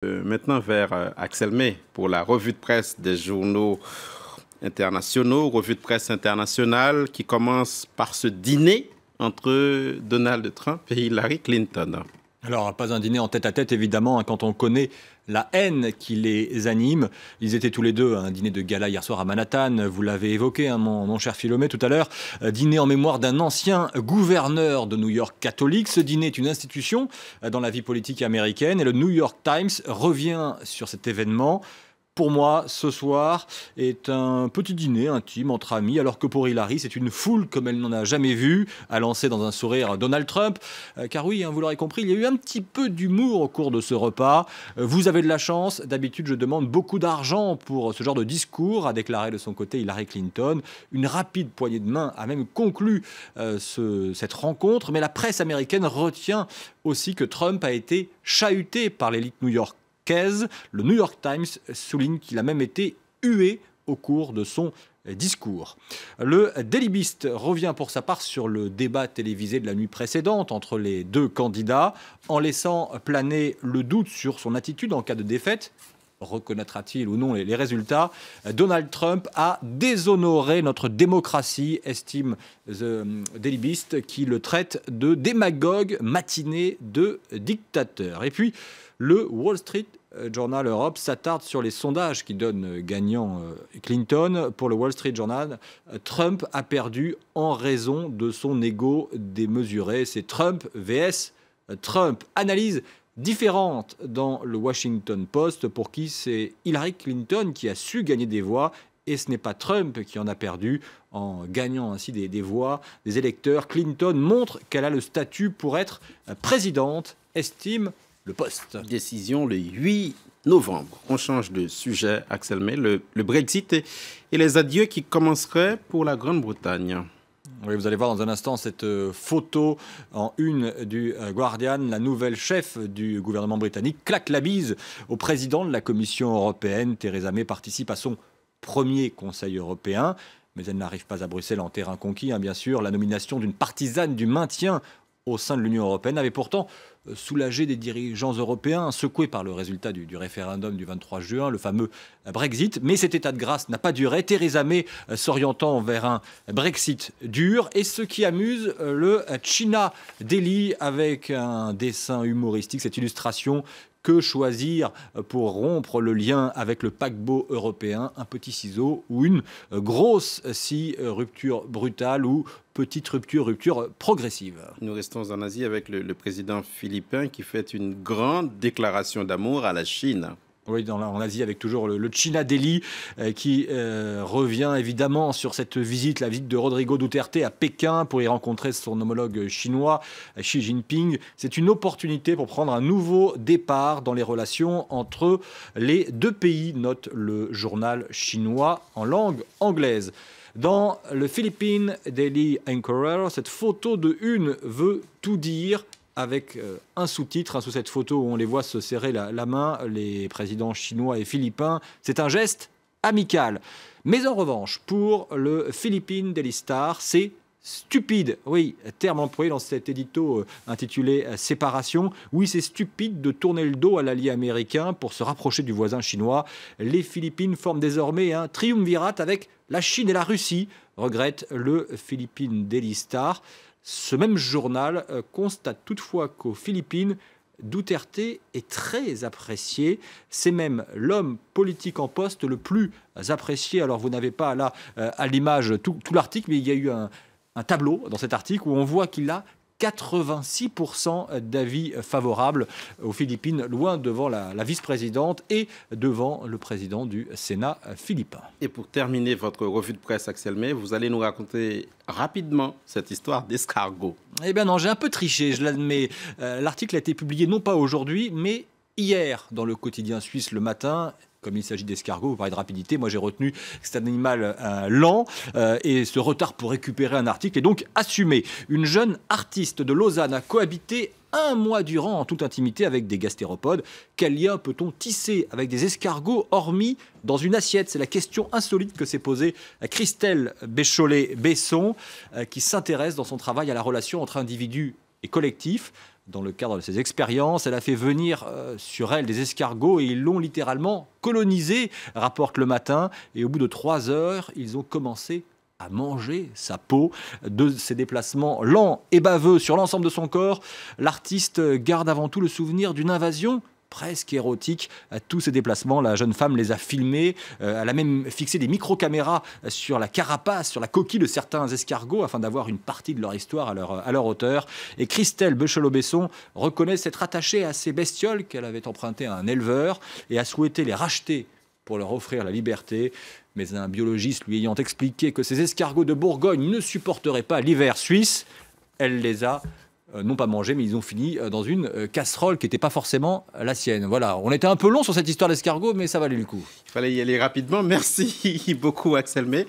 Maintenant vers Axel May pour la revue de presse des journaux internationaux, revue de presse internationale qui commence par ce dîner entre Donald Trump et Hillary Clinton. Alors, pas un dîner en tête-à-tête, évidemment, quand on connaît la haine qui les anime. Ils étaient tous les deux à un dîner de gala hier soir à Manhattan. Vous l'avez évoqué, mon cher Philomé, tout à l'heure. Dîner en mémoire d'un ancien gouverneur de New York catholique. Ce dîner est une institution dans la vie politique américaine. Et le New York Times revient sur cet événement. Pour moi, ce soir est un petit dîner intime entre amis, alors que pour Hillary, c'est une foule comme elle n'en a jamais vu, à lancer dans un sourire Donald Trump. Car oui, vous l'aurez compris, il y a eu un petit peu d'humour au cours de ce repas. Vous avez de la chance. D'habitude, je demande beaucoup d'argent pour ce genre de discours, a déclaré de son côté Hillary Clinton. Une rapide poignée de main a même conclu cette rencontre. Mais la presse américaine retient aussi que Trump a été chahuté par l'élite new-yorkaise. Le New York Times souligne qu'il a même été hué au cours de son discours. Le Daily Beast revient pour sa part sur le débat télévisé de la nuit précédente entre les deux candidats, en laissant planer le doute sur son attitude en cas de défaite. Reconnaîtra-t-il ou non les résultats? Donald Trump a déshonoré notre démocratie, estime The Daily Beast, qui le traite de démagogue matiné de dictateur. Et puis, le Wall Street Journal Europe s'attarde sur les sondages qui donnent gagnant Clinton. Pour le Wall Street Journal, Trump a perdu en raison de son ego démesuré. C'est Trump vs Trump. Analyse différente dans le Washington Post, pour qui c'est Hillary Clinton qui a su gagner des voix et ce n'est pas Trump qui en a perdu en gagnant ainsi des voix des électeurs. Clinton montre qu'elle a le statut pour être présidente, estime le Post. Décision le 8 novembre. On change de sujet, Axel May, le Brexit et les adieux qui commenceraient pour la Grande-Bretagne. Oui, vous allez voir dans un instant cette photo en une du Guardian. La nouvelle chef du gouvernement britannique claque la bise au président de la Commission européenne. Theresa May participe à son premier Conseil européen, mais elle n'arrive pas à Bruxelles en terrain conquis, bien sûr. La nomination d'une partisane du maintien au sein de l'Union européenne avait pourtant soulagé des dirigeants européens, secoués par le résultat du référendum du 23 juin, le fameux Brexit. Mais cet état de grâce n'a pas duré. Theresa May s'orientant vers un Brexit dur. Et ce qui amuse, le China Daily, avec un dessin humoristique, cette illustration: que choisir pour rompre le lien avec le paquebot européen? Un petit ciseau ou une grosse scie? Rupture brutale ou petite rupture progressive? Nous restons en Asie avec le président philippin qui fait une grande déclaration d'amour à la Chine. Oui, en Asie, avec toujours le China Daily qui revient évidemment sur cette visite, la visite de Rodrigo Duterte à Pékin pour y rencontrer son homologue chinois, Xi Jinping. C'est une opportunité pour prendre un nouveau départ dans les relations entre les deux pays, note le journal chinois en langue anglaise. Dans le Philippine Daily Anchor, cette photo de une veut tout dire, avec un sous-titre sous cette photo où on les voit se serrer la main, les présidents chinois et philippins. C'est un geste amical. Mais en revanche, pour le Philippine Daily Star, c'est stupide. Oui, terme employé dans cet édito intitulé « Séparation ». Oui, c'est stupide de tourner le dos à l'allié américain pour se rapprocher du voisin chinois. Les Philippines forment désormais un triumvirat avec la Chine et la Russie, regrette le Philippine Daily Star. Ce même journal constate toutefois qu'aux Philippines, Duterte est très apprécié. C'est même l'homme politique en poste le plus apprécié. Alors vous n'avez pas là à l'image tout l'article, mais il y a eu un tableau dans cet article où on voit qu'il a 86% d'avis favorables aux Philippines, loin devant la vice-présidente et devant le président du Sénat philippin. Et pour terminer votre revue de presse, Axel May, vous allez nous raconter rapidement cette histoire d'escargot. Eh bien non, j'ai un peu triché, je l'admets. L'article a été publié non pas aujourd'hui, mais hier dans le quotidien suisse Le Matin. Comme il s'agit d'escargots, vous parlez de rapidité, moi j'ai retenu que c'est un animal lent et ce retard pour récupérer un article est donc assumé. Une jeune artiste de Lausanne a cohabité un mois durant en toute intimité avec des gastéropodes. Quel lien peut-on tisser avec des escargots hormis dans une assiette? C'est la question insolite que s'est posée Christelle Bécholet-Besson qui s'intéresse dans son travail à la relation entre individus et collectifs. Dans le cadre de ses expériences, elle a fait venir sur elle des escargots et ils l'ont littéralement colonisé, rapporte Le Matin. Et au bout de 3 heures, ils ont commencé à manger sa peau. De ses déplacements lents et baveux sur l'ensemble de son corps, l'artiste garde avant tout le souvenir d'une invasion presque érotique. À tous ces déplacements, la jeune femme les a filmés. Elle a même fixé des micro-caméras sur la carapace, sur la coquille de certains escargots, afin d'avoir une partie de leur histoire à leur hauteur. Et Christelle Bechelot-Besson reconnaît s'être attachée à ces bestioles qu'elle avait empruntées à un éleveur et a souhaité les racheter pour leur offrir la liberté. Mais un biologiste lui ayant expliqué que ces escargots de Bourgogne ne supporteraient pas l'hiver suisse, elle les a non pas mangés, mais ils ont fini dans une casserole qui n'était pas forcément la sienne. Voilà, on était un peu long sur cette histoire d'escargot, mais ça valait le coup. Il fallait y aller rapidement. Merci beaucoup, Axel May.